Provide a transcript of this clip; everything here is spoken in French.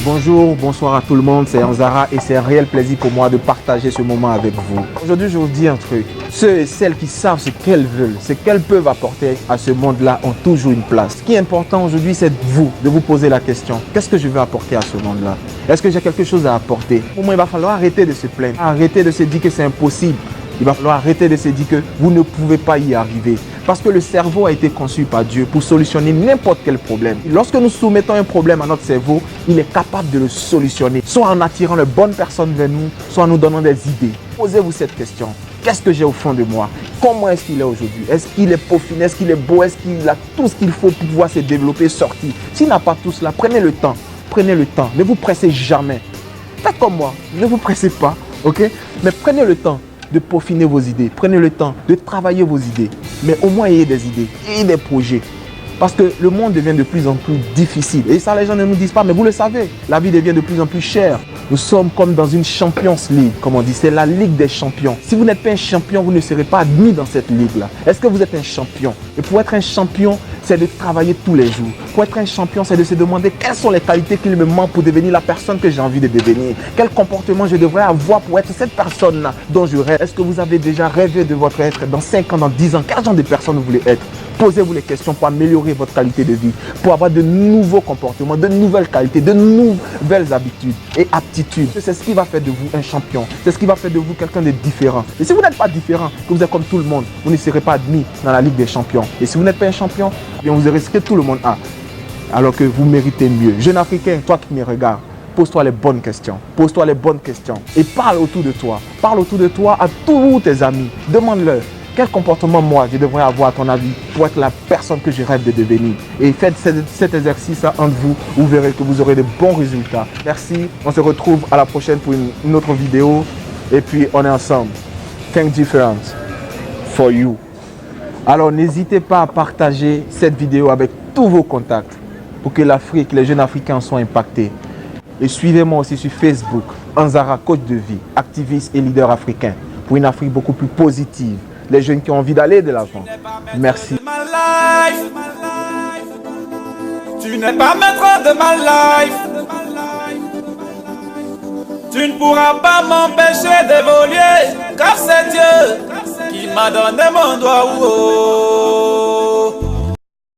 Bonjour, bonsoir à tout le monde, c'est Anzara et c'est un réel plaisir pour moi de partager ce moment avec vous. Aujourd'hui, je vous dis un truc. Ceux et celles qui savent ce qu'elles veulent, ce qu'elles peuvent apporter à ce monde-là ont toujours une place. Ce qui est important aujourd'hui, c'est de vous poser la question. Qu'est-ce que je veux apporter à ce monde-là? Est-ce que j'ai quelque chose à apporter? Pour moi, il va falloir arrêter de se plaindre, arrêter de se dire que c'est impossible. Il va falloir arrêter de se dire que vous ne pouvez pas y arriver. Parce que le cerveau a été conçu par Dieu pour solutionner n'importe quel problème. Lorsque nous soumettons un problème à notre cerveau, il est capable de le solutionner. Soit en attirant les bonnes personnes vers nous, soit en nous donnant des idées. Posez-vous cette question. Qu'est-ce que j'ai au fond de moi? Comment est-ce qu'il est aujourd'hui? Est-ce qu'il est peaufiné? Est-ce qu'il est beau? Est-ce qu'il a tout ce qu'il faut pour pouvoir se développer, sortir? S'il n'a pas tout cela, prenez le temps. Prenez le temps. Ne vous pressez jamais. Faites comme moi. Ne vous pressez pas. Ok? Mais prenez le temps de peaufiner vos idées. Prenez le temps de travailler vos idées. Mais au moins, ayez des idées, ayez des projets. Parce que le monde devient de plus en plus difficile. Et ça, les gens ne nous disent pas, mais vous le savez. La vie devient de plus en plus chère. Nous sommes comme dans une Champions League, comme on dit. C'est la Ligue des champions. Si vous n'êtes pas un champion, vous ne serez pas admis dans cette ligue-là. Est-ce que vous êtes un champion? Et pour être un champion, c'est de travailler tous les jours. Pour être un champion, c'est de se demander quelles sont les qualités qu'il me manque pour devenir la personne que j'ai envie de devenir. Quel comportement je devrais avoir pour être cette personne-là dont je rêve. Est-ce que vous avez déjà rêvé de votre être dans 5 ans, dans 10 ans? Quel genre de personne vous voulez être? Posez-vous les questions pour améliorer votre qualité de vie, pour avoir de nouveaux comportements, de nouvelles qualités, de nouvelles habitudes et aptitudes. C'est ce qui va faire de vous un champion. C'est ce qui va faire de vous quelqu'un de différent. Et si vous n'êtes pas différent, que vous êtes comme tout le monde, vous ne serez pas admis dans la Ligue des champions. Et si vous n'êtes pas un champion, eh bien vous aurez ce que tout le monde a. Alors que vous méritez mieux. Jeune Africain, toi qui me regardes, pose-toi les bonnes questions. Pose-toi les bonnes questions. Et parle autour de toi. Parle autour de toi à tous tes amis. Demande-leur. Quel comportement, moi, je devrais avoir, à ton avis, pour être la personne que je rêve de devenir? Et faites cet exercice entre vous. Vous verrez que vous aurez de bons résultats. Merci. On se retrouve à la prochaine pour une autre vidéo. Et puis, on est ensemble. Think different for you. Alors, n'hésitez pas à partager cette vidéo avec tous vos contacts pour que l'Afrique, les jeunes Africains soient impactés. Et suivez-moi aussi sur Facebook, Anzara, coach de vie, activiste et leader africain, pour une Afrique beaucoup plus positive. Les jeunes qui ont envie d'aller de l'avant. Merci. Tu n'es pas maître de ma life. Tu ne pourras pas m'empêcher d'évoluer, car c'est Dieu qui m'a donné mon doigt.